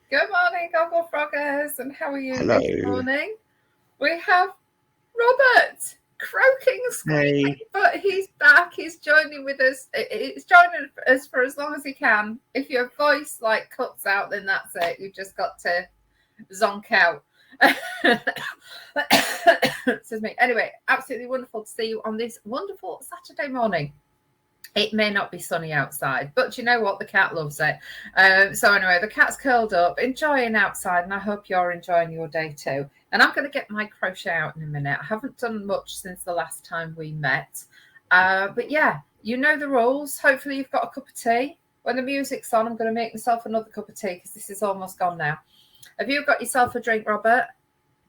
Good morning, Gogglefroggers, and how are you Hello. this morning? We have Robert croaking, squeaking, Hey. but he's back. He's joining with us. He's joining us for as long as he can. If your voice cuts out, then that's it. You've just got to zonk out. Excuse me. Anyway, absolutely wonderful to see you on this wonderful Saturday morning. It may not be sunny outside, but you know what? The cat loves it. So anyway, the cat's curled up, enjoying outside, and I hope you're enjoying your day too. And I'm going to get my crochet out in a minute. I haven't done much since the last time we met. But yeah, you know the rules. Hopefully you've got a cup of tea. When the music's on, I'm going to make myself another cup of tea because this is almost gone now. Have you got yourself a drink, Robert?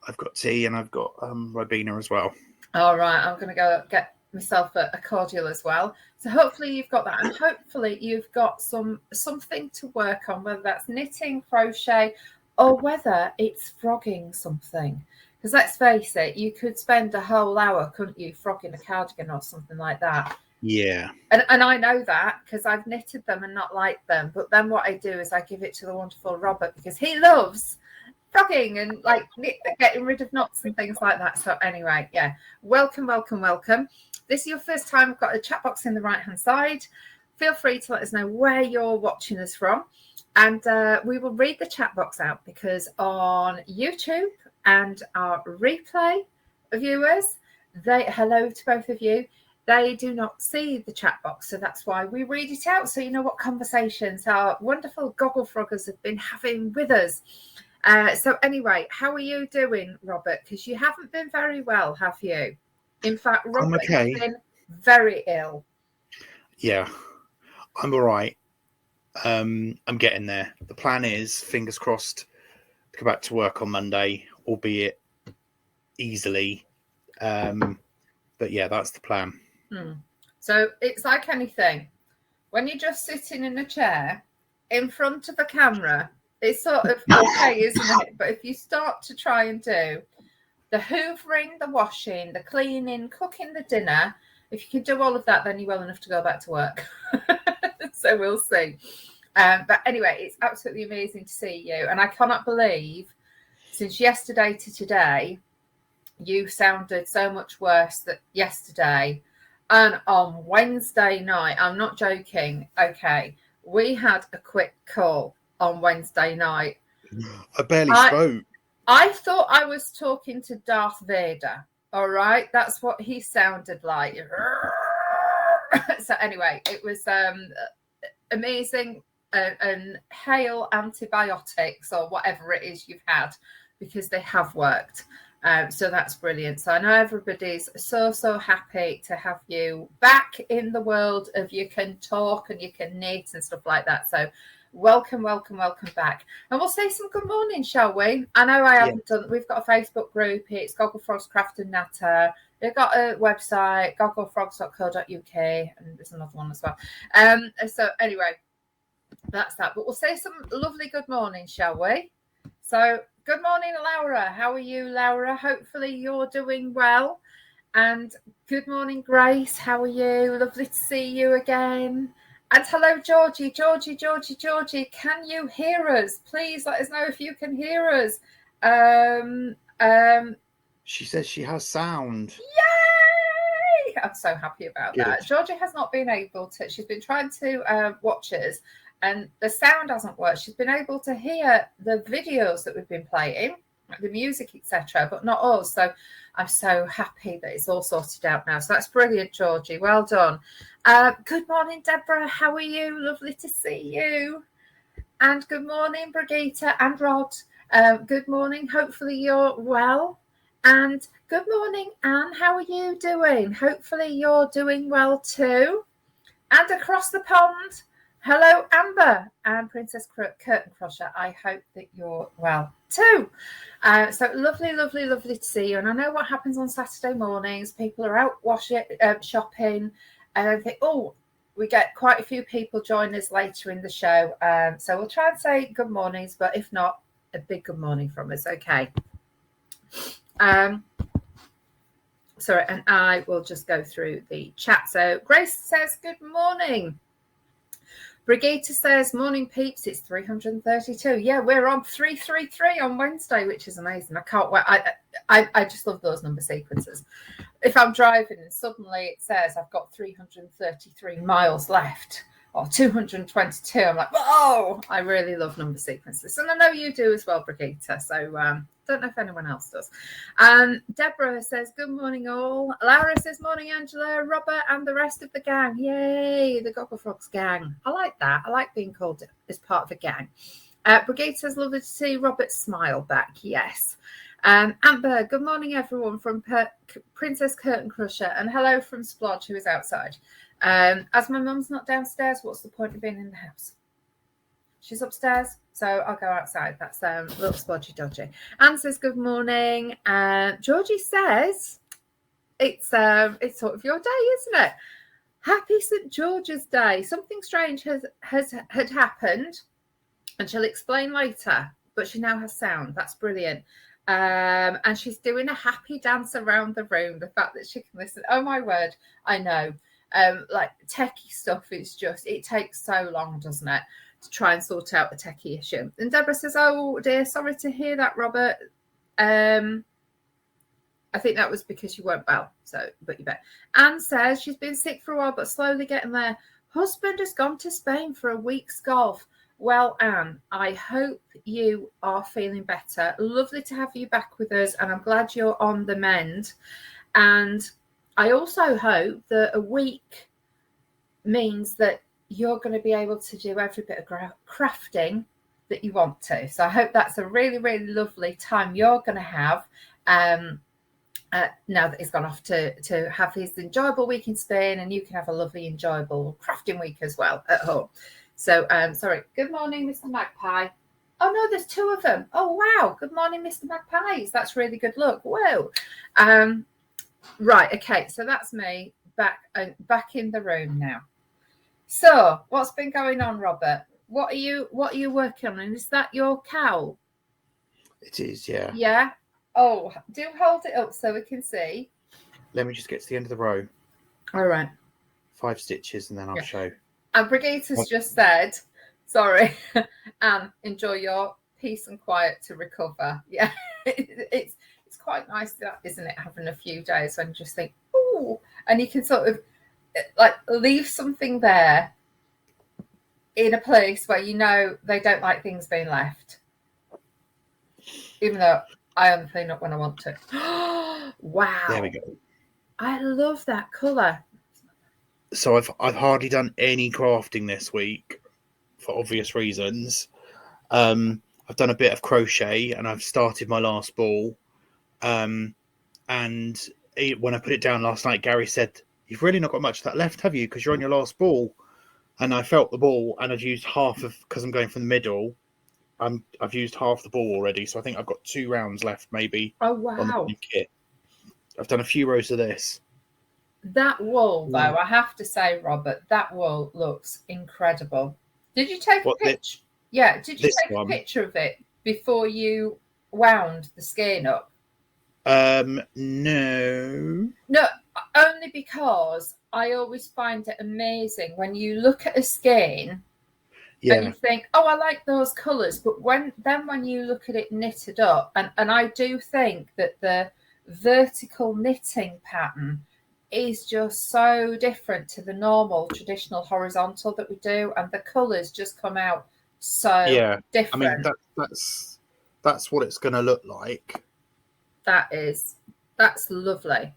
I've got tea and I've got Ribena as well. All right, I'm going to go get myself a cordial as well. So hopefully you've got that, and hopefully you've got something to work on, whether that's knitting, crochet, or whether it's frogging something. Because let's face it, you could spend a whole hour, couldn't you, frogging a cardigan or something like that. Yeah. And I know that because I've knitted them and not liked them. But then what I do is I give it to the wonderful Robert because he loves frogging and getting rid of knots and things like that. So anyway, yeah, welcome. This is your first time. I've got a chat box in the right hand side. Feel free to let us know where you're watching us from, and we will read the chat box out because on YouTube and our replay viewers, hello to both of you. They do not see the chat box, so that's why we read it out, so you know what conversations our wonderful Gogglefroggers have been having with us. So anyway, how are you doing, Robert? Because you haven't been very well, have you? In fact, Robert has been very ill. Yeah, I'm all right. I'm getting there. The plan is, fingers crossed, to go back to work on Monday, albeit easily. But yeah, that's the plan. So it's like anything. When you're just sitting in a chair in front of a camera, it's sort of okay, isn't it? But if you start to try and do the hoovering, the washing, the cleaning, cooking the dinner, if you can do all of that, then you're well enough to go back to work. So we'll see. But anyway, it's absolutely amazing to see you. And I cannot believe, since yesterday to today, you sounded so much worse than yesterday. And on Wednesday night, I'm not joking. Okay, we had a quick call on Wednesday night. I barely spoke. I thought I was talking to Darth Vader. All right, that's what he sounded like. So anyway, it was amazing, and hail antibiotics or whatever it is you've had, because they have worked. So that's brilliant. So I know everybody's so happy to have you back in the world of you can talk and you can knit and stuff like that. So welcome back. And we'll say some good morning, shall we? I know I haven't done. We've got a Facebook group. It's Gogglefrogs Craft and Natter. They've got a website, gogglefrogs.co.uk, and there's another one as well. So anyway, that's that. But we'll say some lovely good morning, shall we? So good morning, Laura. How are you, Laura? Hopefully you're doing well. And good morning, Grace. How are you? Lovely to see you again. And hello, Georgie. Georgie, can you hear us? Please let us know if you can hear us. She says she has sound. Yay! I'm so happy about that. Georgie has not been able to. She's been trying to watch us, and the sound hasn't worked. She's been able to hear the videos that we've been playing, the music, etc., but not us. So I'm so happy that it's all sorted out now. So that's brilliant, Georgie. Well done. Good morning, Deborah. How are you? Lovely to see you. And good morning, Brigitte and Rod. Good morning. Hopefully you're well. And good morning, Anne. How are you doing? Hopefully you're doing well too. And across the pond, hello, Amber and Princess Curtain Crusher. I hope that you're well too. So lovely to see you. And I know what happens on Saturday mornings. People are out shopping, and I think, we get quite a few people join us later in the show. So we'll try and say good mornings, but if not, a big good morning from us. Okay. Sorry, and I will just go through the chat. So Grace says good morning. Brigitte says, morning peeps, it's 332. Yeah, we're on 333 on Wednesday, which is amazing. I can't wait. I just love those number sequences. If I'm driving and suddenly it says I've got 333 miles left or 222, I'm like, whoa, I really love number sequences. And I know you do as well, Brigitte. So don't know if anyone else does. Deborah says, good morning all. Laura says, morning Angela, Robert and the rest of the gang. Yay, the Gogglefrogs gang. I like that. I like being called as part of a gang. Brigitte says, lovely to see Robert smile back. Yes. Amber, good morning everyone from Princess Curtain Crusher, and hello from Splodge, who is outside. As my mum's not downstairs, what's the point of being in the house? She's upstairs, so I'll go outside. That's a little splodgy dodgy. Anne says good morning. Georgie says it's sort of your day, isn't it? Happy St. George's Day. Something strange had happened, and she'll explain later, but she now has sound. That's brilliant. And she's doing a happy dance around the room. The fact that she can listen. Oh my word, I know. Like techie stuff is just, it takes so long, doesn't it, to try and sort out the techie issue. And Deborah says, oh dear, sorry to hear that, Robert. I think that was because you weren't well, so, but you bet. Anne says she's been sick for a while, but slowly getting there. Husband has gone to Spain for a week's golf. Well, Anne, I hope you are feeling better. Lovely to have you back with us, and I'm glad you're on the mend. And I also hope that a week means that you're going to be able to do every bit of crafting that you want to. So I hope that's a really, really lovely time you're going to have now that he's gone off to have his enjoyable week in Spain, and you can have a lovely, enjoyable crafting week as well at home. So, sorry. Good morning, Mr. Magpie. Oh, no, there's two of them. Oh, wow. Good morning, Mr. Magpies. That's really good luck. Whoa. Right. Okay. So that's me back in the room now. So what's been going on, Robert? What are you working on? And is that your cowl? It is, yeah. Yeah. Oh, do hold it up so we can see. Let me just get to the end of the row. All right. 5 stitches and then I'll show. And Brigitte has just said, sorry, enjoy your peace and quiet to recover. Yeah, it's quite nice, that, isn't it, having a few days when you just think, oh, and you can sort of like leave something there in a place where you know they don't like things being left. Even though I only clean up when I want to. Wow. There we go. I love that colour. So I've hardly done any crafting this week for obvious reasons. I've done a bit of crochet and I've started my last ball. And when I put it down last night, Gary said, you've really not got much of that left, have you? Because you're on your last ball. And I felt the ball and I've used half of, because I'm going from the middle, I've used half the ball already. So I think I've got 2 rounds left maybe. Oh, wow. On the kit. I've done a few rows of this. That wool, though, I have to say, Robert, that wool looks incredible. Did you take a picture? Yeah, did you take a picture of it before you wound the skein up? No. No, only because I always find it amazing when you look at a skein and you think, oh, I like those colours. But when you look at it knitted up, and I do think that the vertical knitting pattern is just so different to the normal traditional horizontal that we do, and the colours just come out so different. I mean, that's what it's going to look like. That's lovely.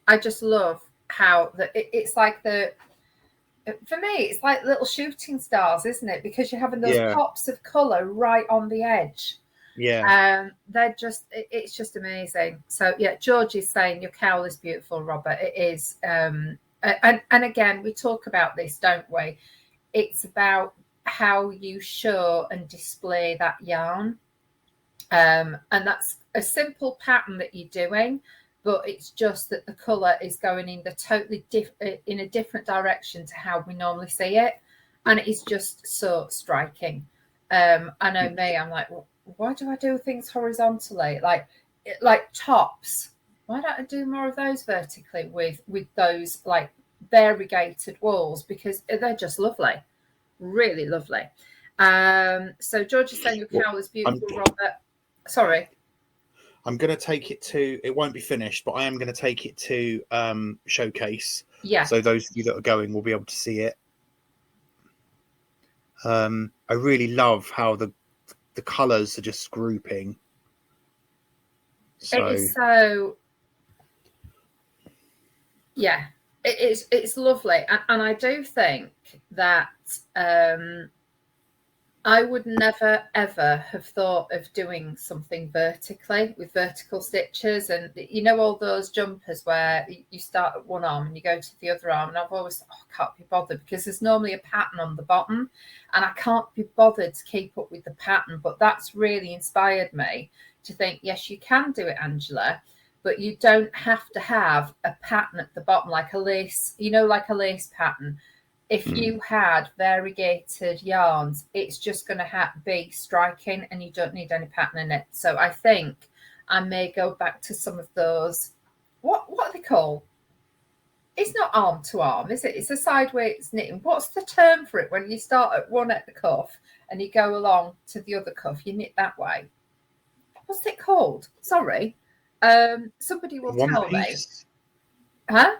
I just love how it's like for me, it's like little shooting stars, isn't it? Because you're having those pops of colour right on the edge. Yeah. It's just amazing. So yeah, George is saying your cowl is beautiful, Robert. It is. And again, we talk about this, don't we? It's about how you show and display that yarn. And that's a simple pattern that you're doing, but it's just that the colour is going in in a different direction to how we normally see it. And it is just so striking. I know me, I'm like, well, why do I do things horizontally? Like tops. Why don't I do more of those vertically with those like variegated wools? Because they're just lovely. Really lovely. So George is saying your cowl is beautiful, I'm- Robert. Sorry. I'm going to take it to, it won't be finished, but I am going to take it to showcase. Yeah. So those of you that are going will be able to see it. I really love how the colours are just grouping. So It is so, yeah, it's lovely. And I do think that I would never, ever have thought of doing something vertically with vertical stitches. And you know, all those jumpers where you start at one arm and you go to the other arm. And I've always thought, I can't be bothered because there's normally a pattern on the bottom and I can't be bothered to keep up with the pattern. But that's really inspired me to think, yes, you can do it, Angela, but you don't have to have a pattern at the bottom, like a lace, you know, like a lace pattern. If you had variegated yarns, it's just going to be striking and you don't need any pattern in it. So I think I may go back to some of those. What are they called? It's not arm to arm, is it? It's a sideways knitting. What's the term for it when you start at one at the cuff and you go along to the other cuff? You knit that way. What's it called? Sorry. Somebody will tell me. Huh?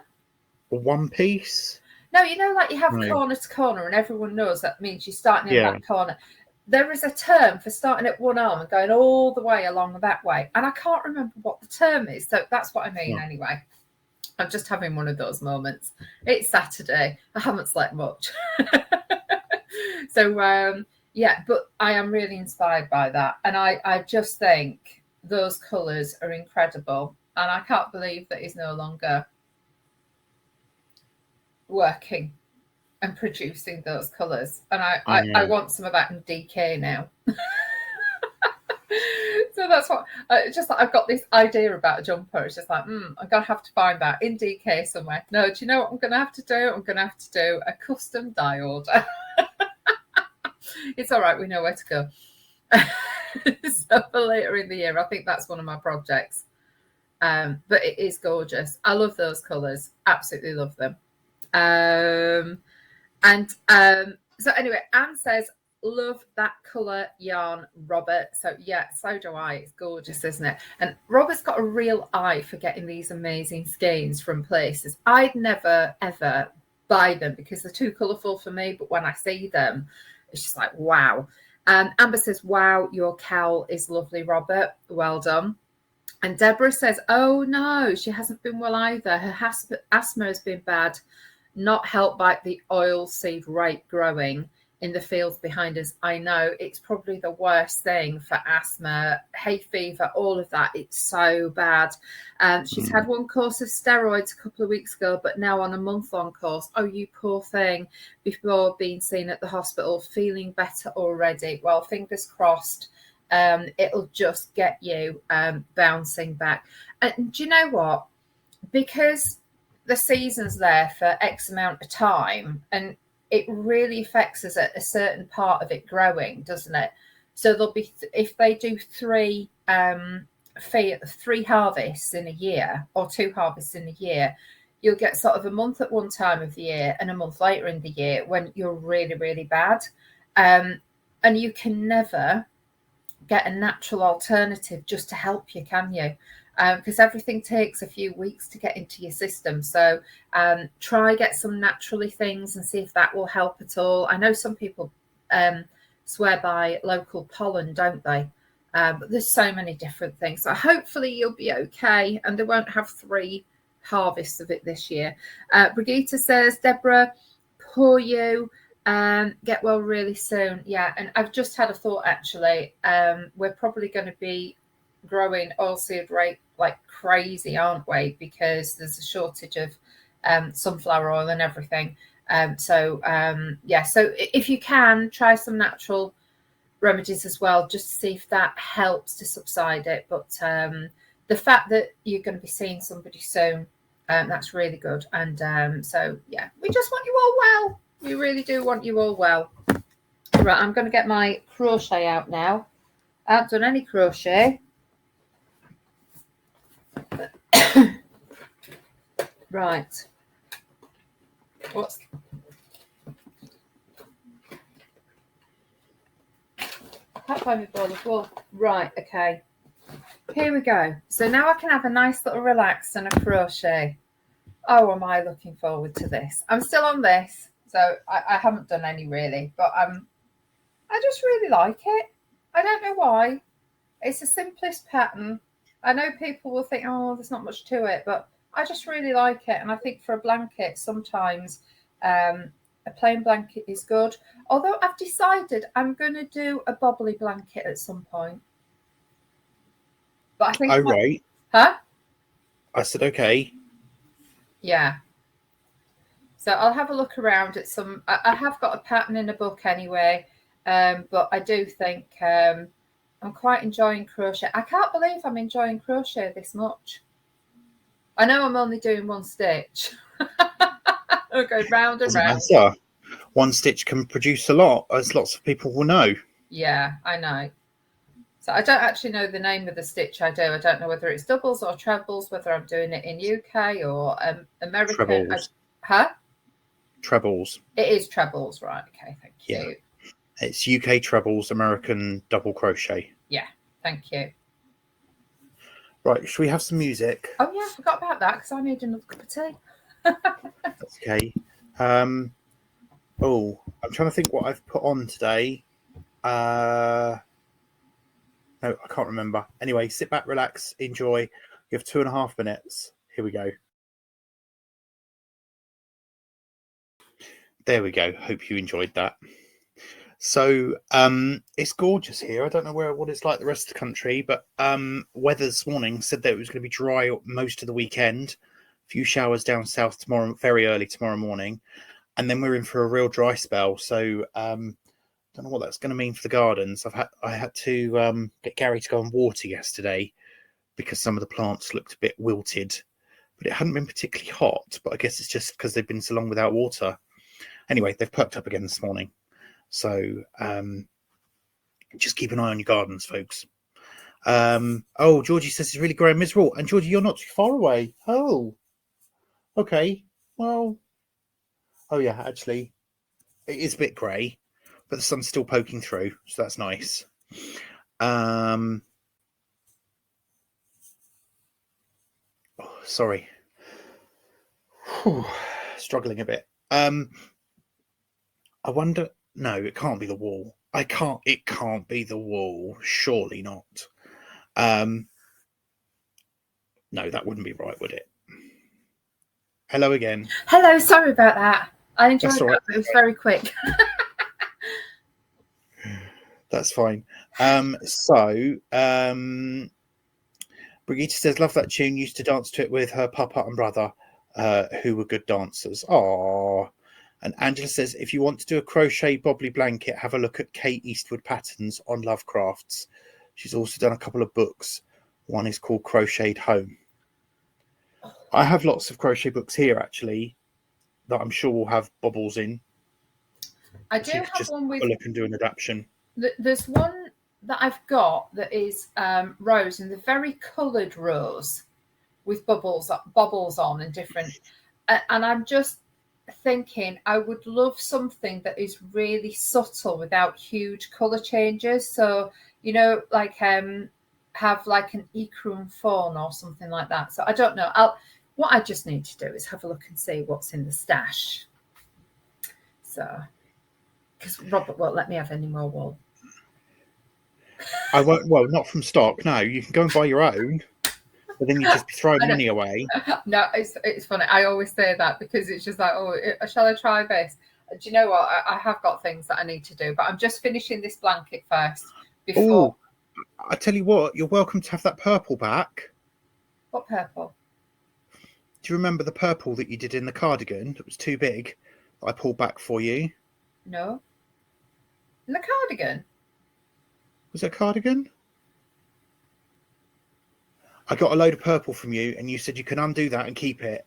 One piece? No, you know, like you have No. corner to corner, and everyone knows that means you're starting in Yeah. that corner. There is a term for starting at one arm and going all the way along that way, and I can't remember what the term is. So that's what I mean, anyway. I'm just having one of those moments. It's Saturday. I haven't slept much, so yeah. But I am really inspired by that, and I just think those colours are incredible, and I can't believe that he's no longer working and producing those colours, and I want some of that in DK now. So that's what just like I've got this idea about a jumper. It's just like I'm gonna have to find that in DK somewhere. No, do you know what I'm gonna have to do? I'm gonna have to do a custom dye order. It's all right, we know where to go. So for later in the year, I think that's one of my projects. But it is gorgeous. I love those colours, absolutely love them. So anyway, Anne says, love that colour yarn, Robert. So yeah, so do I. It's gorgeous, isn't it? And Robert's got a real eye for getting these amazing skeins from places. I'd never ever buy them because they're too colourful for me, but when I see them, it's just like wow. Amber says, wow, your cowl is lovely, Robert. Well done. And Deborah says, oh no, she hasn't been well either. Her asthma has been bad, not helped by the oilseed rape growing in the fields behind us. I know it's probably the worst thing for asthma, hay fever, all of that. It's so bad. She's had one course of steroids a couple of weeks ago, but now on a month-long course. Oh, you poor thing. Before being seen at the hospital, feeling better already. Well, fingers crossed. It'll just get you bouncing back. And do you know what? Because the season's there for X amount of time, and it really affects us at a certain part of it growing, doesn't it? So there'll be, if they do three harvests in a year or 2 harvests in a year, you'll get sort of a month at one time of the year and a month later in the year when you're really, really bad. And you can never get a natural alternative just to help you, can you? Because everything takes a few weeks to get into your system. So try get some naturally things and see if that will help at all. I know some people swear by local pollen, don't they? But there's so many different things. So hopefully you'll be okay and they won't have 3 harvests of it this year. Brigitte says, Deborah, poor you. Get well really soon. Yeah, and I've just had a thought actually. We're probably going to be growing oilseed rape like crazy, aren't we? Because there's a shortage of sunflower oil and everything. So if you can, try some natural remedies as well, just to see if that helps to subside it. But the fact that you're going to be seeing somebody soon, that's really good. And so yeah, we just want you all well. We really do want you all well. Right, I'm going to get my crochet out now. I haven't done any crochet. Right. Can't find my ball of wool. Right, okay. Here we go. So now I can have a nice little relax and a crochet. Oh, am I looking forward to this? I'm still on this, so I haven't done any really, but I just really like it. I don't know why. It's the simplest pattern. I know people will think, oh, there's not much to it, but I just really like it. And I think for a blanket, sometimes a plain blanket is good. Although I've decided I'm going to do a bobbly blanket at some point. But I think... Oh, right. Huh? I said, okay. Yeah. So I'll have a look around at some... I have got a pattern in a book anyway, but I do think... I'm quite enjoying crochet. I can't believe I'm enjoying crochet this much. I know I'm only doing one stitch. I'm going round and round. Matter. One stitch can produce a lot, as lots of people will know. Yeah, I know. So I don't actually know the name of the stitch I do. I don't know whether it's doubles or trebles, whether I'm doing it in UK or American. Trebles. Huh? Trebles. It is trebles, right? Okay, thank you. Yeah. It's UK trebles, American double crochet. Yeah, thank you. Right, should we have some music? Oh yeah, I forgot about that because I need another cup of tea. That's okay. Oh, I'm trying to think what I've put on today. No, I can't remember. Anyway, sit back, relax, enjoy. You have 2.5 minutes. Here we go. There we go. Hope you enjoyed that. So it's gorgeous here. I don't know what it's like the rest of the country, but weather this morning said that it was going to be dry most of the weekend. A few showers down south tomorrow, very early tomorrow morning, and then we're in for a real dry spell. So don't know what that's going to mean for the gardens. I had to get Gary to go and water yesterday because some of the plants looked a bit wilted, but it hadn't been particularly hot. But I guess it's just because they've been so long without water. Anyway, they've perked up again this morning. So just keep an eye on your gardens, folks. Oh, Georgie says it's really grey and miserable. And Georgie, you're not too far away. Oh, okay. Well, oh yeah, actually, it is a bit grey, but the sun's still poking through, so that's nice. Oh, sorry. Whew, struggling a bit. I wonder... No, it can't be the wall. It can't be the wall. Surely not. No, that wouldn't be right, would it? Hello again. Hello, sorry about that. I enjoyed that, but it was very quick. That's fine. Brigitte says, love that tune. Used to dance to it with her papa and brother, who were good dancers. Aww. And Angela says, if you want to do a crochet bobbly blanket, have a look at Kate Eastwood Patterns on Lovecrafts. She's also done a couple of books. One is called Crocheted Home. I have lots of crochet books here, actually, that I'm sure will have bobbles in. I do have one with... look and do an adaptation. There's one that I've got that is rose, and the very coloured rose with bubbles on and different. And I'm just thinking I would love something that is really subtle without huge colour changes. So, you know, like have like an ecru fawn or something like that. So I don't know. What I just need to do is have a look and see what's in the stash. So, because Robert won't let me have any more wool. I won't. Well, not from stock. No, you can go and buy your own, but then you just be throwing money away. No, it's funny. I always say that because it's just like, oh, shall I try this? Do you know what? I have got things that I need to do, but I'm just finishing this blanket first before. Oh, I tell you what, you're welcome to have that purple back. What purple? Do you remember the purple that you did in the cardigan that was too big that I pulled back for you? No. In the cardigan? Was it a cardigan? I got a load of purple from you and you said you can undo that and keep it,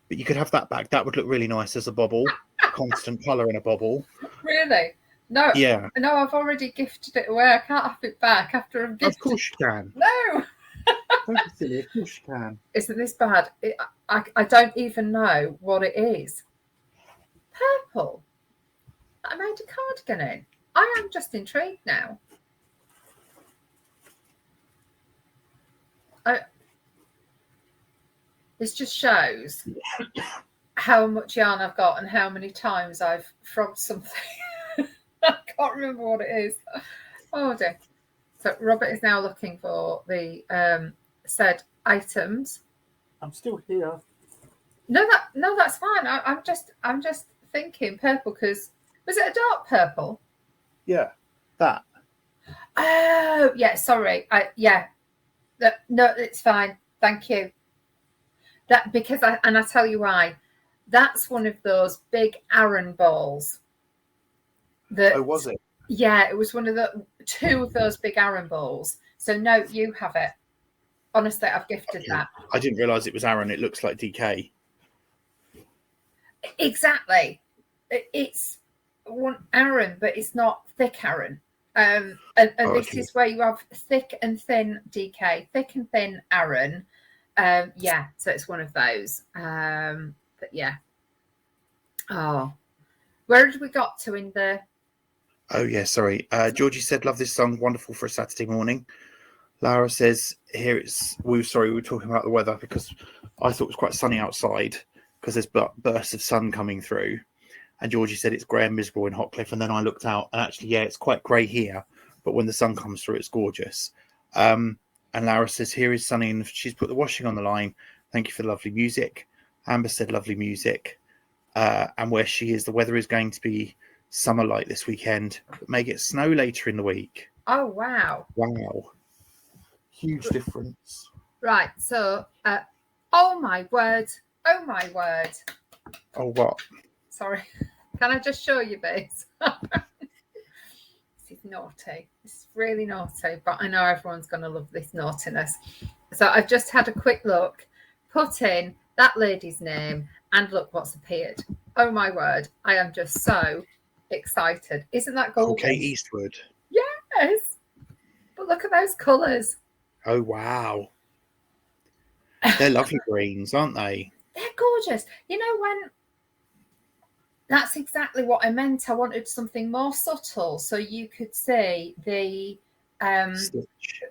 but you could have that back. That would look really nice as a bobble, a constant colour in a bobble. Really? No. Yeah. No, I've already gifted it away. I can't have it back after I've gifted it. Of course you can. No. Don't be silly. Of course you can. Isn't this bad? I don't even know what it is. Purple. I made a cardigan in. I am just intrigued now. This just shows how much yarn I've got and how many times I've frogged something. I can't remember what it is. Oh dear. So Robert is now looking for the said items. I'm still here. No, that's fine. I'm just thinking purple because was it a dark purple? Yeah, that. Oh yeah, sorry. No, it's fine. Thank you. That because I tell you why. That's one of those big Aran balls. Oh, was it? Yeah, it was one of the two of those big Aran balls. So no, you have it. Honestly, I've gifted that. I didn't realise it was Aran. It looks like DK. Exactly. It's one Aran, but it's not thick Aran. And this is where you have thick and thin DK, thick and thin Aran. Yeah, so it's one of those. But yeah. Oh, where did we got to in the? Oh yeah, sorry. Georgie said, "Love this song. Wonderful for a Saturday morning." Lara says, "Here it's." We were talking about the weather because I thought it was quite sunny outside because there's bursts of sun coming through. And Georgie said it's grey and miserable in Hotcliffe. And then I looked out and actually, yeah, it's quite grey here. But when the sun comes through, it's gorgeous. And Lara says, here is sunny. And she's put the washing on the line. Thank you for the lovely music. Amber said, lovely music. And where she is, the weather is going to be summer light this weekend. But may get snow later in the week. Oh, wow. Wow. Huge difference. Right. So, oh, my word. Oh, my word. Oh, what? Sorry. Can I just show you this? This is naughty. This is really naughty, but I know everyone's going to love this naughtiness. So I've just had a quick look, put in that lady's name, and look what's appeared. Oh, my word. I am just so excited. Isn't that gorgeous? Okay, Eastwood. Yes. But look at those colours. Oh, wow. They're lovely greens, aren't they? They're gorgeous. You know, when that's exactly what I meant. I wanted something more subtle so you could see the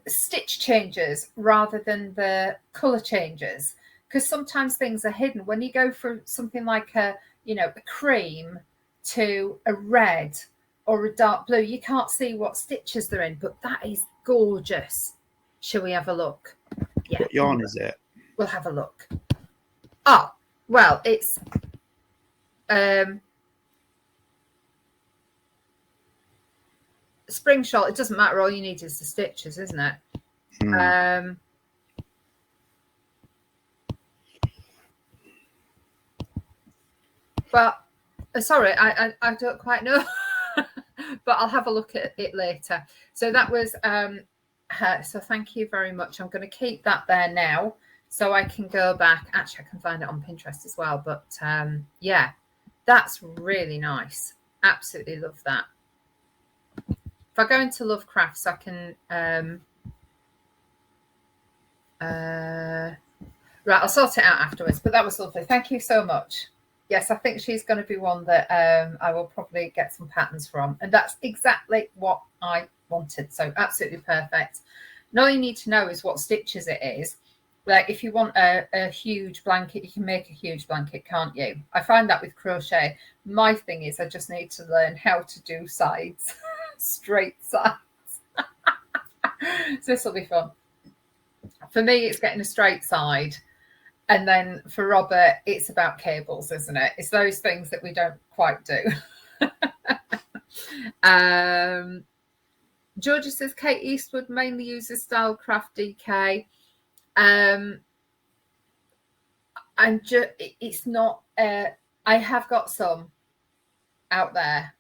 stitch changes rather than the colour changes. Because sometimes things are hidden. When you go from something like a cream to a red or a dark blue, you can't see what stitches they're in. But that is gorgeous. Shall we have a look? Yeah. What yarn is it? We'll have a look. Oh, well, it's spring shawl. It doesn't matter. All you need is the stitches, isn't it? But sorry, I don't quite know. But I'll have a look at it later. So that was her. So thank you very much. I'm going to keep that there now so I can go back. Actually, I can find it on Pinterest as well. But yeah, that's really nice. Absolutely love that. If I go into Lovecrafts, I can right, I'll sort it out afterwards. But that was lovely. Thank you so much. Yes, I think she's going to be one that I will probably get some patterns from. And that's exactly what I wanted. So absolutely perfect. And all you need to know is what stitches it is. Like if you want a huge blanket, you can make a huge blanket, can't you? I find that with crochet. My thing is I just need to learn how to do sides, straight sides. So this will be fun. For me, it's getting a straight side. And then for Robert, it's about cables, isn't it? It's those things that we don't quite do. Georgia says Kate Eastwood mainly uses Stylecraft DK. And it's not. I have got some out there,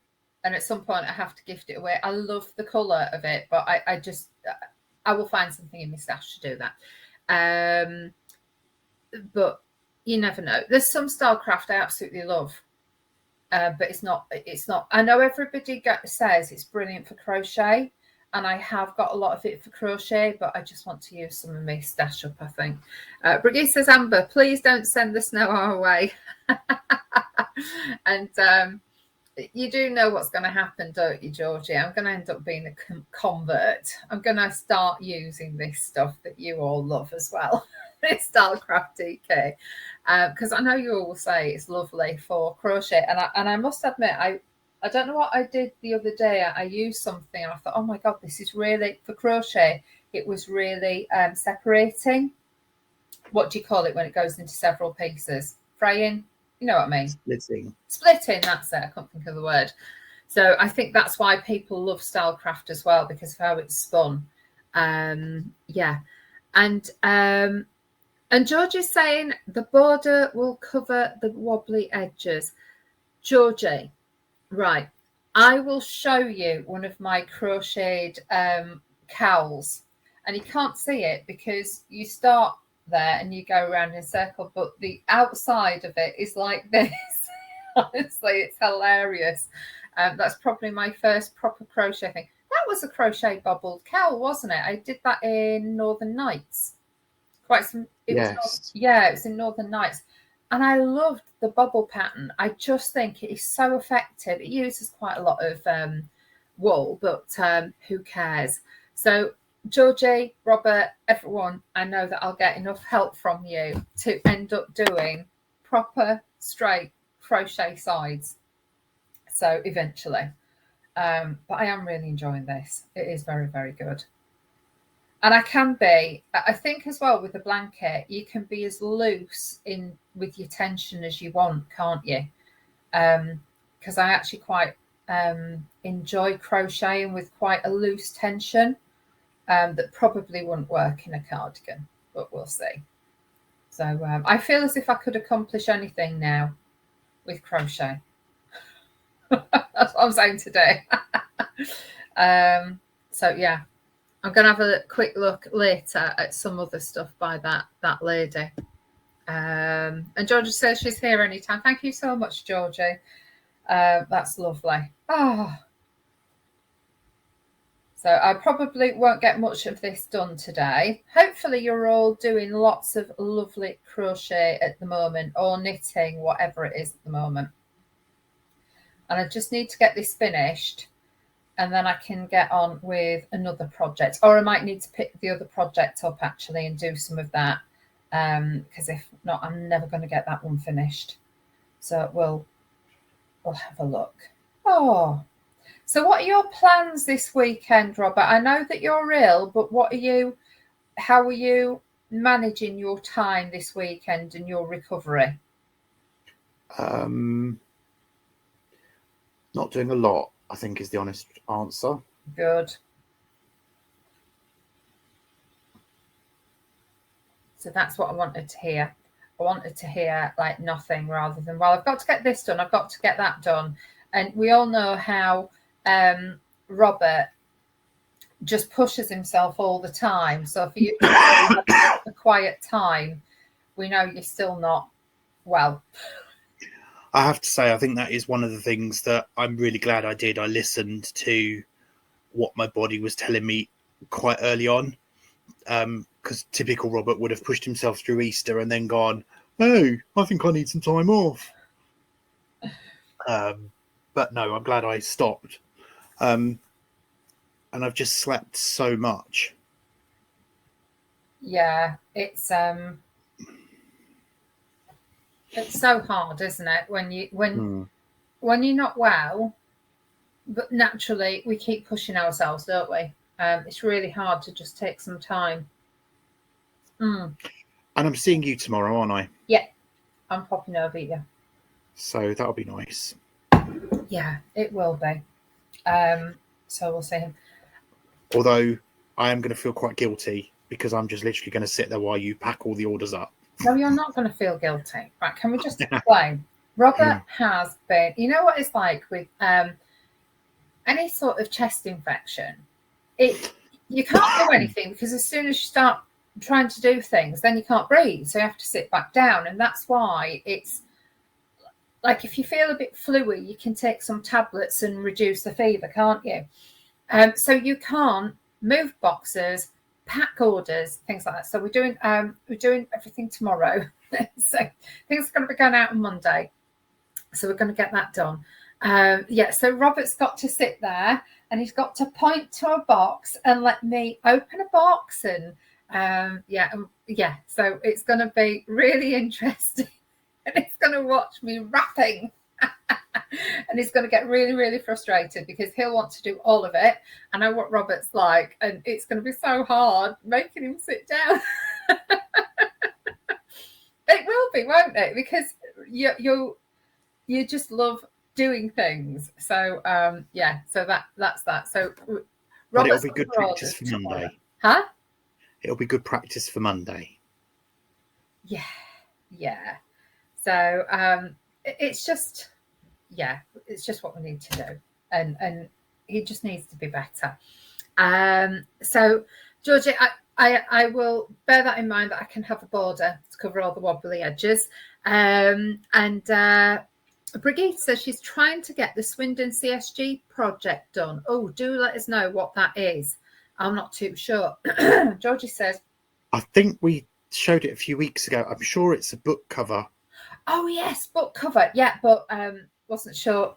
and at some point I have to gift it away. I love the colour of it, but I will find something in my stash to do that. But you never know. There's some Stylecraft I absolutely love, but it's not. I know everybody says it's brilliant for crochet, and I have got a lot of it for crochet, but I just want to use some of my stash up, I think. Brigitte says, Amber, please don't send the snow our way. And you do know what's going to happen, don't you, Georgie? I'm going to end up being a convert. I'm going to start using this stuff that you all love as well, this Stylecraft DK, because I know you all say it's lovely for crochet, and I must admit, I don't know what I did the other day. I used something and I thought, oh my god, this is really for crochet. It was really separating. What do you call it when it goes into several pieces? Fraying. You know what I mean? Splitting, that's it. I can't think of the word. So I think that's why people love Stylecraft as well, because of how it's spun. Yeah. And George is saying the border will cover the wobbly edges. Georgie, right. I will show you one of my crocheted cowls. And you can't see it because you start there and you go around in a circle, but the outside of it is like this. Honestly, it's hilarious. That's probably my first proper crochet thing. That was a crochet bubbled cowl, wasn't it? I did that in Northern Nights. It was in Northern Nights. And I loved the bubble pattern. I just think it is so effective. It uses quite a lot of wool, but who cares? So Georgie, Robert, everyone, I know that I'll get enough help from you to end up doing proper straight crochet sides. So eventually. But I am really enjoying this. It is very, very good. And I think as well with the blanket, you can be as loose with your tension as you want, can't you? Because I actually quite enjoy crocheting with quite a loose tension. That probably wouldn't work in a cardigan, but we'll see. So I feel as if I could accomplish anything now with crochet. That's what I'm saying today. So yeah, I'm going to have a quick look later at some other stuff by that lady. And Georgia says she's here anytime. Thank you so much, Georgie. That's lovely. Oh. So I probably won't get much of this done today. Hopefully you're all doing lots of lovely crochet at the moment, or knitting, whatever it is at the moment. And I just need to get this finished, and then I can get on with another project. Or I might need to pick the other project up actually and do some of that. Because if not, I'm never going to get that one finished. So we'll have a look. Oh. So what are your plans this weekend, Robert? I know that you're ill, but how are you managing your time this weekend and your recovery? Not doing a lot, I think, is the honest answer. Good. So that's what I wanted to hear. I wanted to hear like nothing, rather than, well, I've got to get this done, I've got to get that done. And we all know how Robert just pushes himself all the time. So for you to have a quiet time, we know you're still not well. I have to say, I think that is one of the things that I'm really glad I did. I listened to what my body was telling me quite early on, because typical Robert would have pushed himself through Easter and then gone, "Oh, I think I need some time off." But no, I'm glad I stopped. And I've just slept so much. Yeah, it's so hard, isn't it? When you're not well, but naturally we keep pushing ourselves, don't we? It's really hard to just take some time. And I'm seeing you tomorrow, aren't I? Yeah, I'm popping over here. So that'll be nice. Yeah, it will be. So we'll see him. Although I am going to feel quite guilty because I'm just literally going to sit there while you pack all the orders up. No, you're not going to feel guilty. Right, can we just explain? Robert has been, you know what it's like with any sort of chest infection. You can't do anything because as soon as you start trying to do things, then you can't breathe. So you have to sit back down. And that's why it's like if you feel a bit fluey, you can take some tablets and reduce the fever, can't you? So you can't move boxes, pack orders, things like that. So we're doing everything tomorrow. So things are going to be going out on Monday. So we're going to get that done. Yeah, so Robert's got to sit there and he's got to point to a box and let me open a box. And so it's going to be really interesting. And he's going to watch me wrapping. And he's going to get really, really frustrated because he'll want to do all of it. I know what Robert's like, and it's going to be so hard making him sit down. It will be, won't it? Because you just love doing things. So so that's that. So But it'll Robert's be good practice for Monday. Huh? It'll be good practice for Monday. Yeah. So it's just what we need to do, and he just needs to be better. So Georgie, I will bear that in mind, that I can have a border to cover all the wobbly edges. And Brigitte says she's trying to get the Swindon CSG project done. Oh, do let us know what that is. I'm not too sure. Georgie says, I think we showed it a few weeks ago. I'm sure it's a book cover. oh yes, book cover. Yeah, but wasn't sure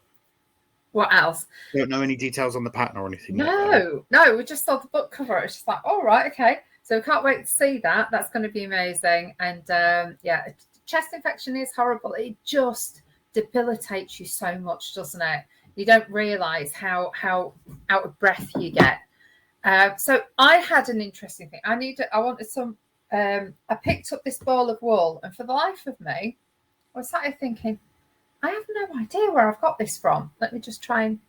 what else. Don't know any details on the pattern or anything. No, we just saw the book cover. It's just like, all right, okay. So we can't wait to see that. That's going to be amazing. And chest infection is horrible. It just debilitates you so much, doesn't it? You don't realise how out of breath you get. So I had an interesting thing. I wanted some. I picked up this ball of wool, and for the life of me, I was sat here thinking, I have no idea where I've got this from. Let me just try and.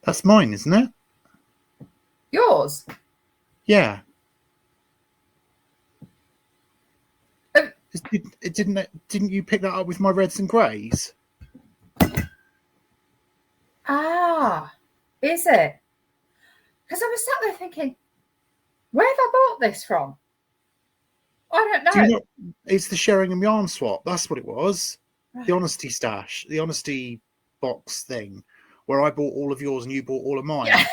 That's mine, isn't it? Yours? Yeah. Oh. Didn't you pick that up with my reds and greys? Ah, is it? Because I was sat there thinking, where have I bought this from? I don't know. Do you know, it's the Sheringham yarn swap. That's what it was. Right. The honesty stash, the honesty box thing, where I bought all of yours and you bought all of mine. Yeah.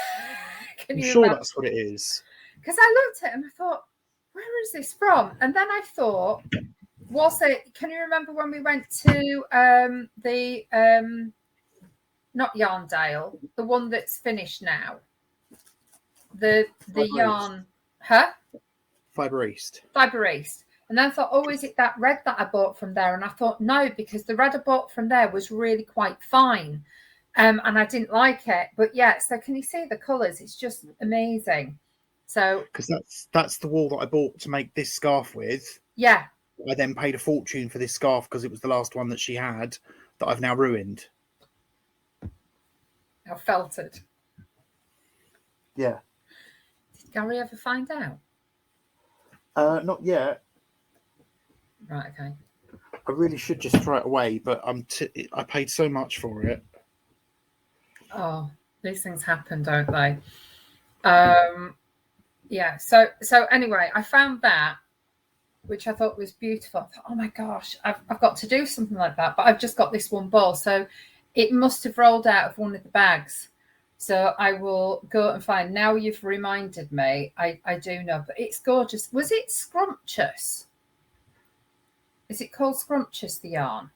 I'm sure that's what it is. Because I looked at it and I thought, where is this from? And then I thought, was it? Can you remember when we went to not Yarndale, the one that's finished now? The yarn, huh? Fibre East. And then I thought, oh, is it that red that I bought from there? And I thought, no, because the red I bought from there was really quite fine. And I didn't like it. But yeah, so can you see the colours? It's just amazing. So because that's the wool that I bought to make this scarf with. Yeah. I then paid a fortune for this scarf because it was the last one that she had that I've now ruined. I felt it. Yeah. Did Gary ever find out? Not yet. Right, okay. I really should just throw it away, but I paid so much for it. Oh, these things happen, don't they? Yeah. So anyway, I found that, which I thought was beautiful. I thought, oh my gosh, I've got to do something like that. But I've just got this one ball, so it must have rolled out of one of the bags. So I will go and find. Now you've reminded me. I do know, but it's gorgeous. Was it Scrumptious? Is it called Scrumptious, the yarn?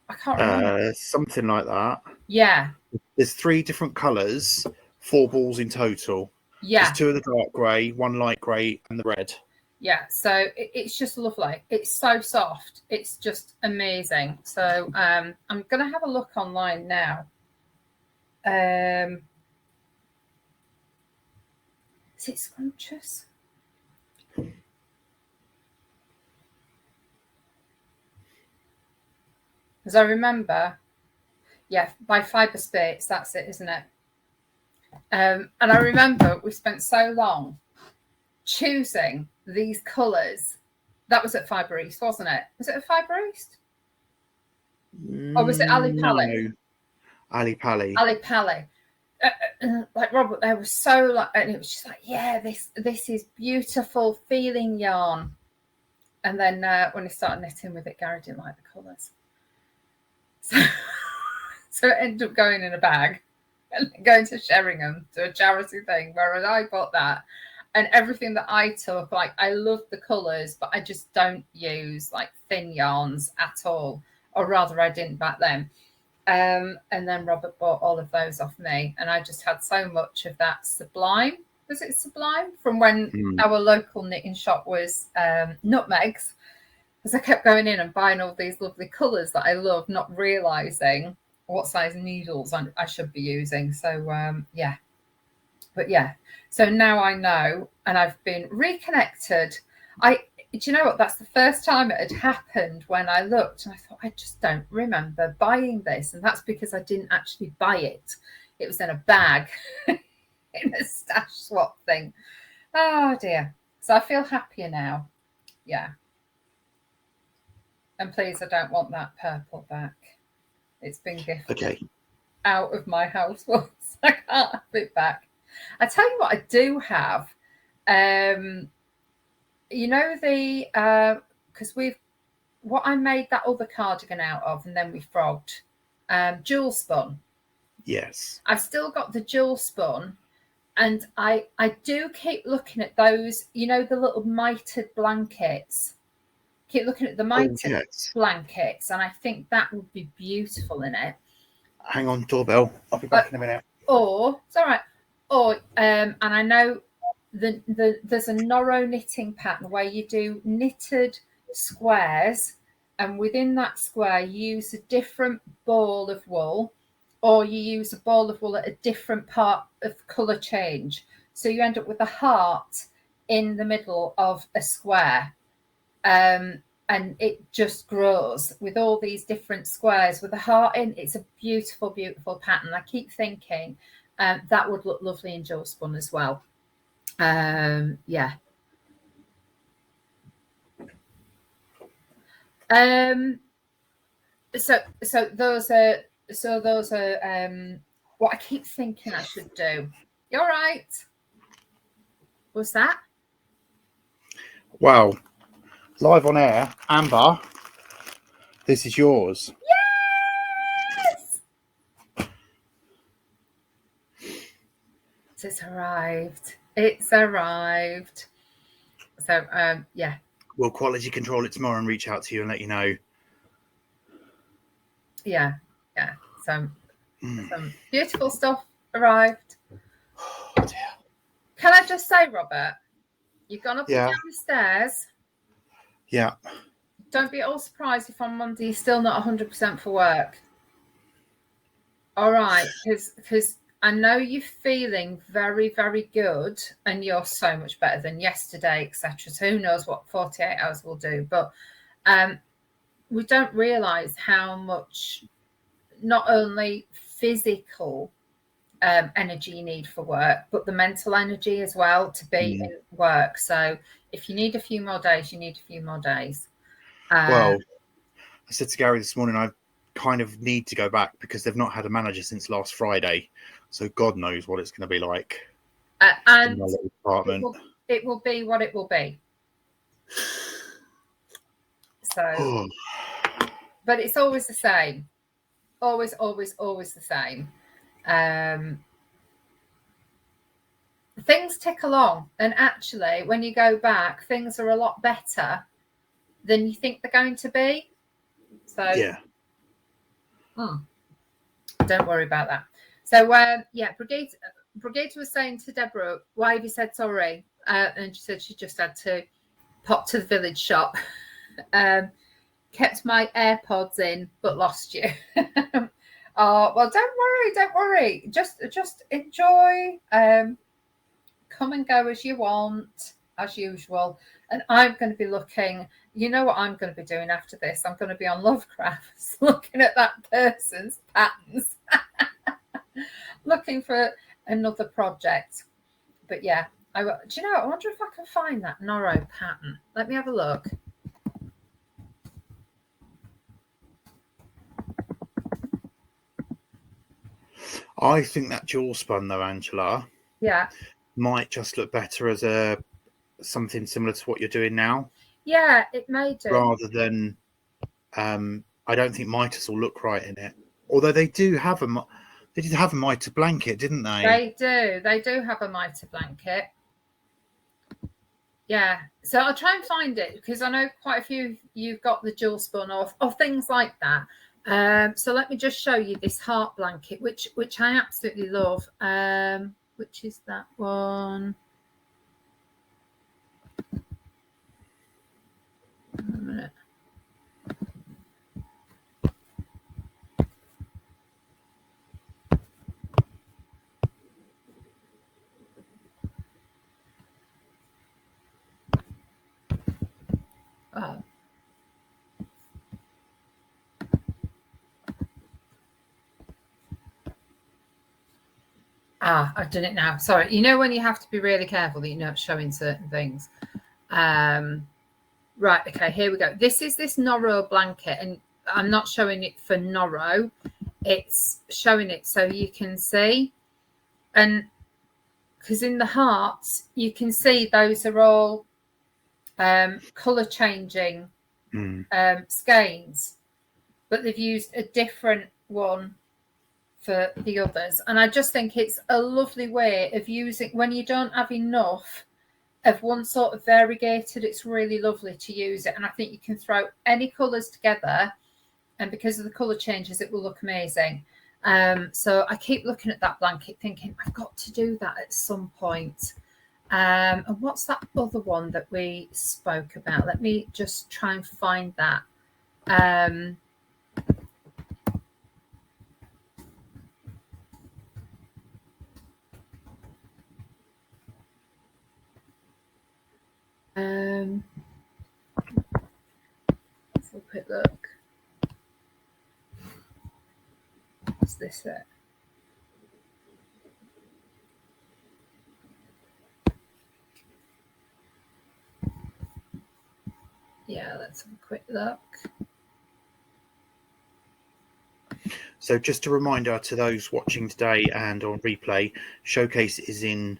I can't remember. Something like that. Yeah. There's 3 different colours, 4 balls in total. Yeah. There's 2 of the dark grey, 1 light grey, and the red. Yeah. So it's just lovely. It's so soft. It's just amazing. So I'm going to have a look online now. Is it Scrumptious? As I remember, yeah, by Fibre Spates, that's it, isn't it? And I remember we spent so long choosing these colours. That was at Fibre East, wasn't it? Was it at Fibre East? Or was it Ali Pali? No, Ali Pali. Ali Pali. Like Robert, they were so like, and it was just like, yeah, this is beautiful feeling yarn. And then when he started knitting with it, Gary didn't like the colours. So it ended up going in a bag and going to Sheringham to a charity thing, whereas I bought that. And everything that I took, like, I love the colours, but I just don't use like thin yarns at all, or rather I didn't back then. And then Robert bought all of those off me, and I just had so much of that Sublime. Was it Sublime? From when our local knitting shop was Nutmegs. Because I kept going in and buying all these lovely colours that I love, not realising what size needles I should be using. So, yeah. But yeah, so now I know, and I've been reconnected. Do you know what? That's the first time it had happened when I looked and I thought, I just don't remember buying this. And that's because I didn't actually buy it. It was in a bag in a stash swap thing. Oh dear. So I feel happier now. Yeah. And please, I don't want that purple back. It's been gifted out of my house once. I can't have it back. I tell you what I do have. You know, because what I made that other cardigan out of, and then we frogged, jewel spun. Yes. I've still got the jewel spun, and I do keep looking at those, you know, the little mitered blankets. Keep looking at the mitered blankets, and I think that would be beautiful in it. Hang on, doorbell. I'll be back in a minute. Or it's all right. Or and I know there's a Noro knitting pattern where you do knitted squares, and within that square you use a different ball of wool, or you use a ball of wool at a different part of colour change. So you end up with a heart in the middle of a square. And it just grows with all these different squares with a heart in. It's a beautiful, beautiful pattern. I keep thinking that would look lovely in jewel spun as well. Yeah. So those are what I keep thinking I should do. You all right? What's that? Wow. Live on air, Amber, this is yours. Yes! It's arrived. It's arrived. So, yeah. We'll quality control it tomorrow and reach out to you and let you know. Yeah, yeah. Some beautiful stuff arrived. Oh, dear. Can I just say, Robert, you've gone up and down the stairs. Yeah. Don't be at all surprised if on Monday you're still not 100% for work. All right, because I know you're feeling very, very good, and you're so much better than yesterday, etc. So who knows what 48 hours will do? But we don't realise how much, not only physical energy you need for work, but the mental energy as well to be in work. So if you need a few more days, you need a few more days. Well, I said to Gary this morning, I kind of need to go back because they've not had a manager since last Friday. So God knows what it's going to be like. And in my little apartment. It will be what it will be. So, but it's always the same. Always, always, always the same. Things tick along, and actually, when you go back, things are a lot better than you think they're going to be. So, yeah. Don't worry about that. So, yeah, Brigida was saying to Deborah, why have you said sorry? And she said she just had to pop to the village shop. Kept my AirPods in, but lost you. Oh, well, don't worry. Just enjoy. Come and go as you want, as usual. And I'm going to be looking, you know what I'm going to be doing after this? I'm going to be on Lovecraft, looking at that person's patterns, looking for another project. But yeah, do you know, I wonder if I can find that Noro pattern. Let me have a look. I think that jewel spun though, Angela, might just look better as something similar to what you're doing now. Yeah, it may do. Rather than, I don't think mitres will look right in it. Although they did have a mitre blanket, didn't they? They do have a mitre blanket. Yeah, so I'll try and find it because I know quite a few you've got the jewel spun or things like that. So let me just show you this heart blanket, which I absolutely love. Which is that one? A minute. Oh. I've done it now. Sorry. You know when you have to be really careful that you're not showing certain things. Right. Okay. Here we go. This is this Noro blanket, and I'm not showing it for Noro. It's showing it so you can see, and because in the hearts you can see those are all color changing skeins, but they've used a different one for the others, and I just think it's a lovely way of using when you don't have enough of one sort of variegated. It's really lovely to use it, and I think you can throw any colors together, and because of the color changes it will look amazing. So I keep looking at that blanket thinking I've got to do that at some point. And what's that other one that we spoke about? Let me just try and find that. Let's have a quick look. Is this it? Yeah, let's have a quick look. So just a reminder to those watching today and on replay, Showcase is in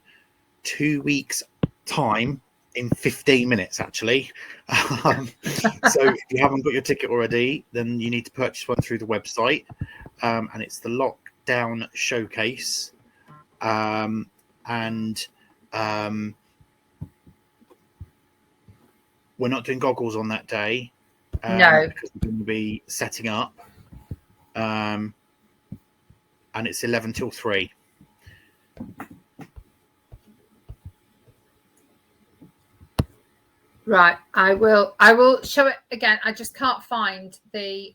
2 weeks' time, in 15 minutes, actually. So if you haven't got your ticket already, then you need to purchase one through the website. And it's the Lockdown Showcase. We're not doing goggles on that day. No. Because we're going to be setting up. And it's 11 till 3. Right, I will show it again. I just can't find the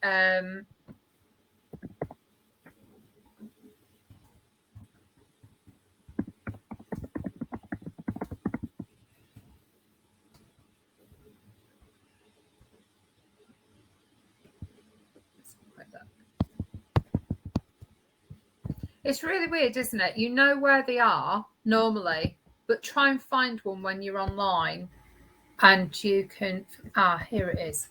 It's really weird, isn't it? You know where they are normally, but try and find one when you're online and you can... here it is.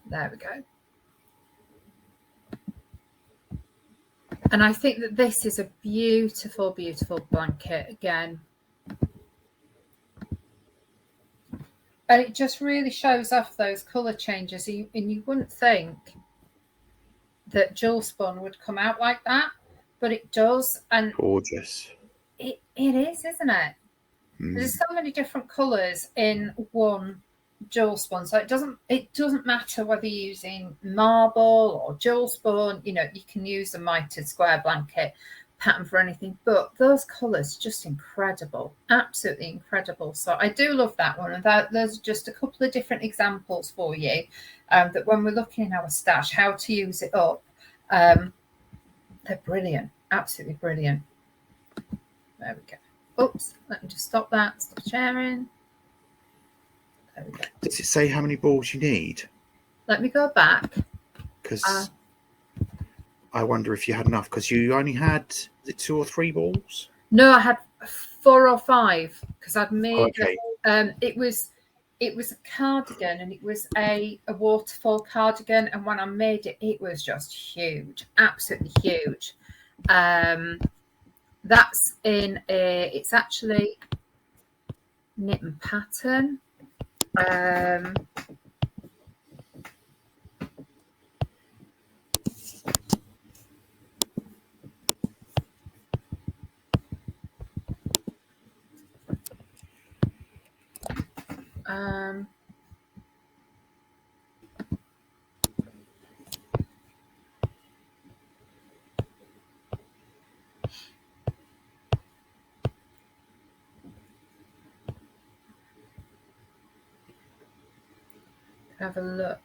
There we go. And I think that this is a beautiful, beautiful blanket again. And it just really shows off those colour changes. And you wouldn't think that jewel spun would come out like that, but it does. And gorgeous. It is, isn't it? There's so many different colours in one jewel spun. So it doesn't matter whether you're using marble or jewel spun. You know, you can use a mitered square blanket pattern for anything, but those colours just incredible, absolutely incredible. So I do love that one, and there's just a couple of different examples for you that when we're looking in our stash how to use it up, they're brilliant, absolutely brilliant. There we go. Oops, let me just stop sharing. There we go. Does it say how many balls you need? Let me go back. Because I wonder if you had enough, because you only had, is it 2 or 3 balls? No, I had 4 or 5 because I'd made it was a cardigan, and it was a waterfall cardigan, and when I made it, it was just huge, absolutely huge. That's in it's actually knit and pattern. Have a look.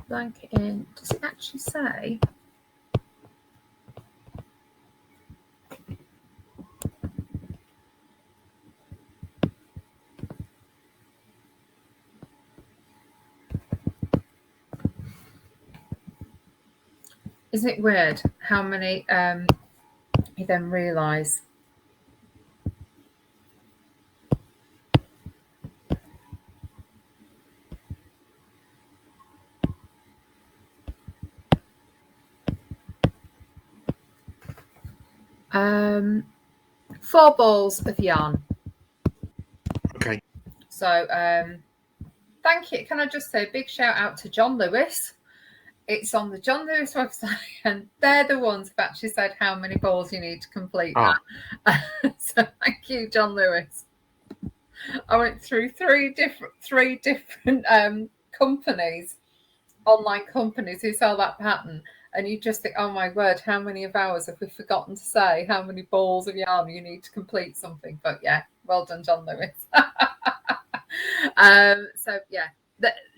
Blanket in. Does it actually say? Isn't it weird how many you then realise? Um, 4 balls of yarn. Okay. So thank you. Can I just say a big shout out to John Lewis? It's on the John Lewis website, and they're the ones who've actually said how many balls you need to complete that. So thank you, John Lewis. I went through three different companies, online companies who sell that pattern, and you just think, oh my word, how many of ours have we forgotten to say how many balls of yarn you need to complete something? But yeah, well done, John Lewis. So yeah,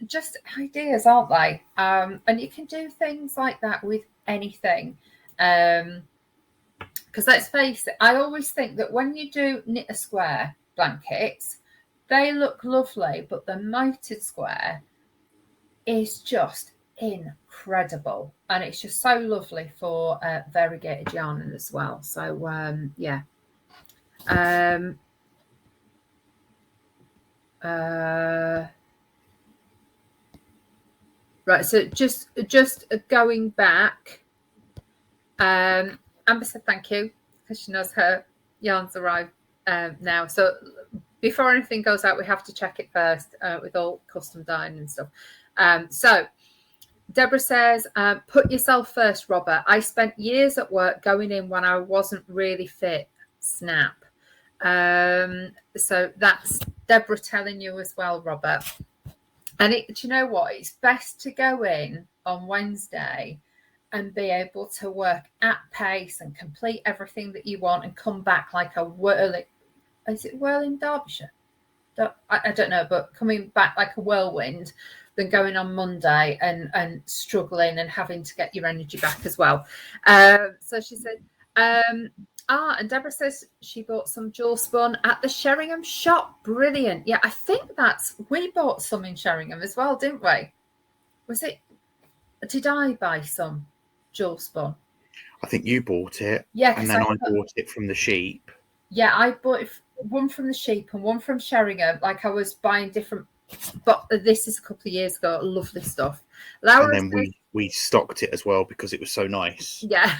just ideas, aren't they? And you can do things like that with anything. Because let's face it, I always think that when you do knit a square blankets, they look lovely, but the mitered square is just incredible, and it's just so lovely for variegated yarn as well. So yeah. Right, so just going back, Amber said thank you because she knows her yarns arrive now. So before anything goes out, we have to check it first with all custom dyeing and stuff. So Deborah says, put yourself first, Robert. I spent years at work going in when I wasn't really fit. Snap. So that's Deborah telling you as well, Robert. And do you know what? It's best to go in on Wednesday and be able to work at pace and complete everything that you want and come back like a whirling. Is it whirling Derbyshire? I don't know, but coming back like a whirlwind than going on Monday and struggling and having to get your energy back as well. So she said, and Deborah says she bought some jewel spun at the Sheringham shop. Brilliant. Yeah, I think we bought some in Sheringham as well, didn't we? Did I buy some jewel spun? I think you bought it. Yeah. And then I bought it from the sheep. Yeah, I bought one from the sheep and one from Sheringham. Like I was buying different, but this is a couple of years ago. Lovely stuff. Laura and then we stocked it as well because it was so nice. Yeah.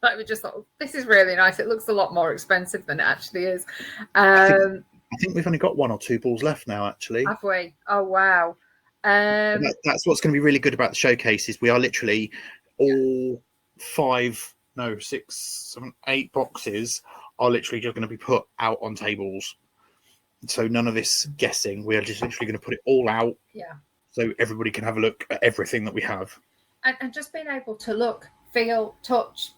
Like we just thought, this is really nice. It looks a lot more expensive than it actually is. I think we've only got 1 or 2 balls left now, actually. Have we? Oh, wow. That's what's going to be really good about the showcases. We are literally all 6, 7, 8 boxes are literally just going to be put out on tables. So none of this guessing. We are just literally going to put it all out. Yeah. So everybody can have a look at everything that we have. And just being able to look, feel, touch,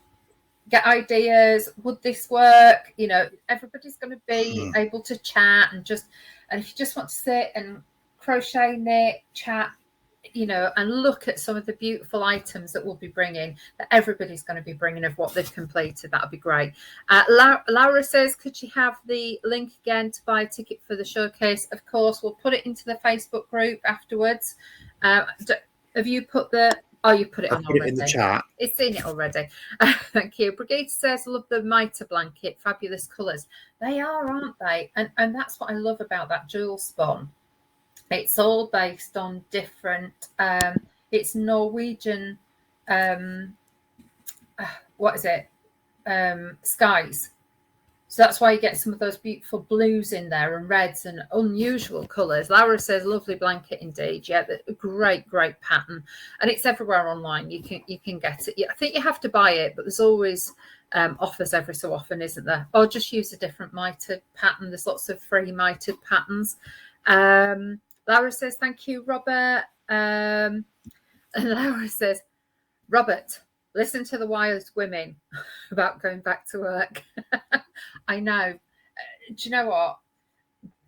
get ideas. Would this work? You know, everybody's going to be able to chat and if you just want to sit and crochet, knit, chat, you know, and look at some of the beautiful items that we'll be bringing, that everybody's going to be bringing of what they've completed. That would be great. Laura says, could you have the link again to buy a ticket for the showcase? Of course, we'll put it into the Facebook group afterwards. Have you put you put it on already. It in the chat. It's seen it already. Thank you. Brigitte says, love the mitre blanket, fabulous colours. They are, aren't they? And that's what I love about that jewel spun. It's all based on different, it's Norwegian, skies. So that's why you get some of those beautiful blues in there and reds and unusual colours. Laura says, lovely blanket indeed. Yeah, great pattern. And it's everywhere online. You can get it. I think you have to buy it, but there's always offers every so often, isn't there? Or just use a different mitered pattern. There's lots of free mitered patterns. Laura says, thank you, Robert. And Laura says, Robert, listen to the wise women about going back to work. I know. Do you know what?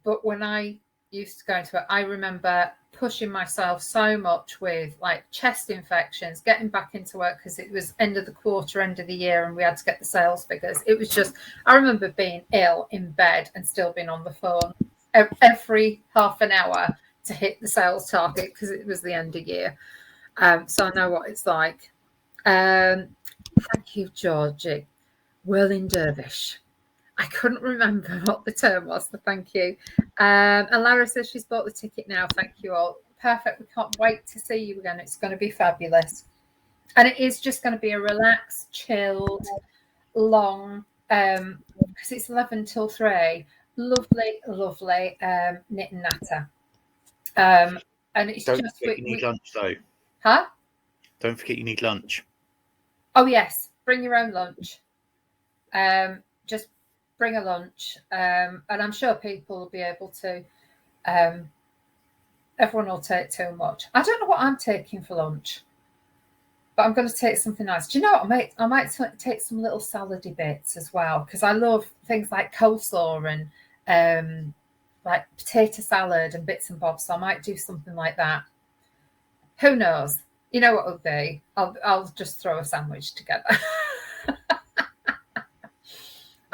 But when I used to go into work, I remember pushing myself so much with like chest infections, getting back into work because it was end of the quarter, end of the year, and we had to get the sales figures. It was just, I remember being ill in bed and still being on the phone every half an hour to hit the sales target because it was the end of year. So I know what it's like. Thank you, Georgie. Whirling dervish. I couldn't remember what the term was, so thank you. And Lara says she's bought the ticket now. Thank you all. Perfect. We can't wait to see you again. It's going to be fabulous. And it is just going to be a relaxed, chilled, long, because it's 11 till 3. Lovely, lovely knit and natter. And it's Don't just... forget you need lunch, though. Huh? Don't forget you need lunch. Oh, yes. Bring your own lunch. Just bring a lunch, and I'm sure people will be able to. Everyone will take too much. I don't know what I'm taking for lunch, but I'm going to take something nice. Do you know what? I might take some little salady bits as well, because I love things like coleslaw and like potato salad and bits and bobs. So I might do something like that. Who knows? You know what it'll be? I'll just throw a sandwich together.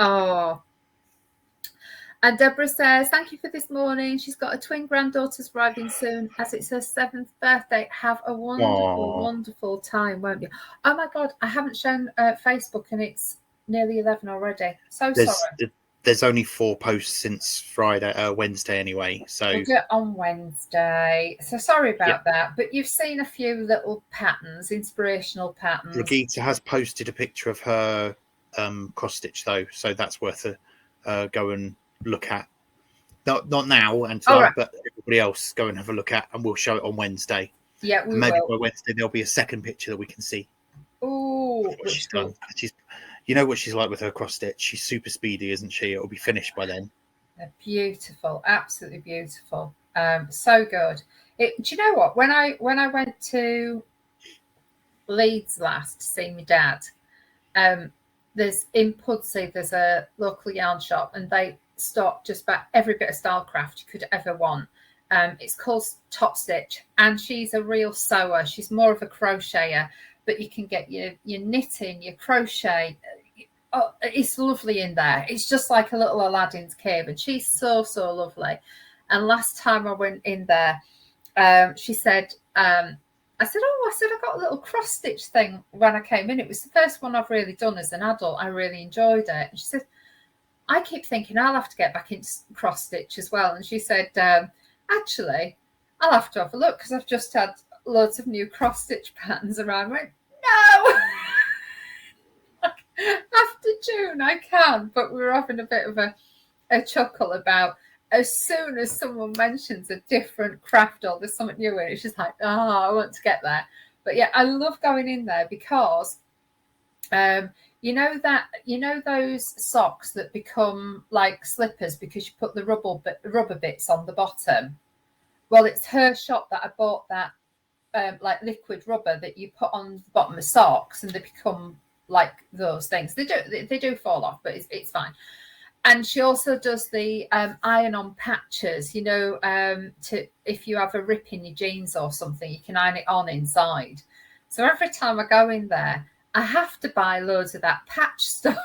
Oh. And Deborah says, thank you for this morning. She's got her twin granddaughters arriving soon as it's her 7th birthday. Have a wonderful, wonderful time, won't you? Oh, my God. I haven't shown Facebook and it's nearly 11 already. Sorry. There's only 4 posts since Wednesday anyway. So we'll do it on Wednesday. So sorry about that. But you've seen a few little patterns, inspirational patterns. Brigitte has posted a picture of her cross stitch, though. So that's worth a go and look at. Not now, and right. But everybody else go and have a look at, and we'll show it on Wednesday. Yeah, we maybe will. By Wednesday there'll be a second picture that we can see. Oh, what she's done. You know what she's like with her cross stitch. She's super speedy, isn't she? It'll be finished by then. They're beautiful, absolutely beautiful. So good. Do you know what? When I went to Leeds last to see my dad, there's in Pudsey, there's a local yarn shop, and they stock just about every bit of stylecraft you could ever want. It's called Top Stitch, and she's a real sewer. She's more of a crocheter, but you can get your knitting, your crochet. Oh, it's lovely in there. It's just like a little Aladdin's cave, and she's so lovely. And last time I went in there, she said, I said, I got a little cross stitch thing when I came in. It was the first one I've really done as an adult. I really enjoyed it. And she said, I keep thinking I'll have to get back into cross stitch as well. And she said, actually, I'll have to have a look because I've just had loads of new cross stitch patterns around. I went, no. After June, I can. But we were having a bit of a chuckle about as soon as someone mentions a different craft or there's something new in it, it's just like, I want to get there. But yeah, I love going in there because you know those socks that become like slippers because you put the rubber bits on the bottom. Well, it's her shop that I bought that like liquid rubber that you put on the bottom of socks and they become like those things. They do fall off, but it's fine. And she also does the iron-on patches, to if you have a rip in your jeans or something, you can iron it on inside. So every time I go in there, I have to buy loads of that patch stuff.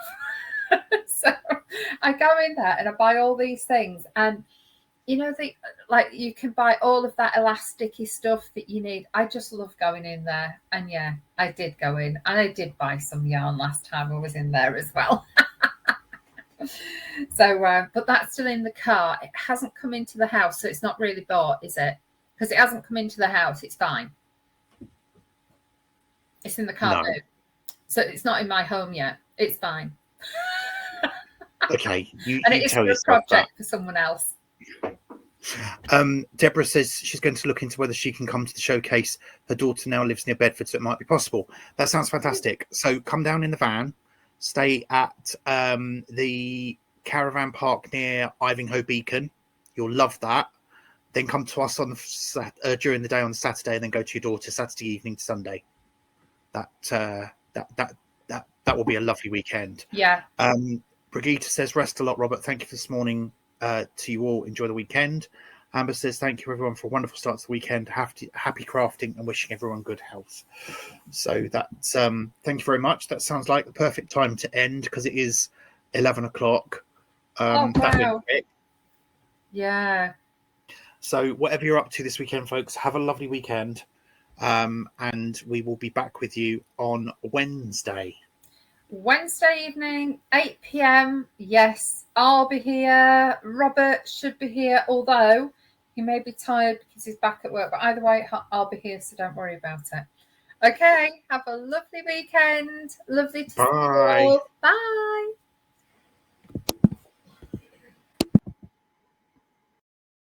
So I go in there and I buy all these things. And, you can buy all of that elasticy stuff that you need. I just love going in there. And, yeah, I did go in. And I did buy some yarn last time I was in there as well. So, but that's still in the car. It hasn't come into the house, so it's not really bought, is it? Because it hasn't come into the house. It's fine. It's in the car, no. So it's not in my home yet. It's fine. Okay, you and it is tell for a project that. For someone else. Deborah says she's going to look into whether she can come to the showcase. Her daughter now lives near Bedford, so it might be possible. That sounds fantastic. So come down in the van. Stay at the caravan park near Ivinghoe Beacon. You'll love that. Then come to us on during the day on Saturday, and then go to your daughter Saturday evening to Sunday. That will be a lovely weekend. Yeah. Brigitte says, rest a lot, Robert. Thank you for this morning to you all. Enjoy the weekend. Amber says, thank you everyone for a wonderful start to the weekend. Happy crafting and wishing everyone good health. So that's thank you very much. That sounds like the perfect time to end because it is 11 o'clock. Oh, That went wow. quick. Yeah. So whatever you're up to this weekend, folks, have a lovely weekend. And we will be back with you on Wednesday. Wednesday evening, 8 p.m. Yes, I'll be here. Robert should be here, although he may be tired because he's back at work. But either way, I'll be here, so don't worry about it. Okay, have a lovely weekend. Lovely to see you Bye. all. Bye.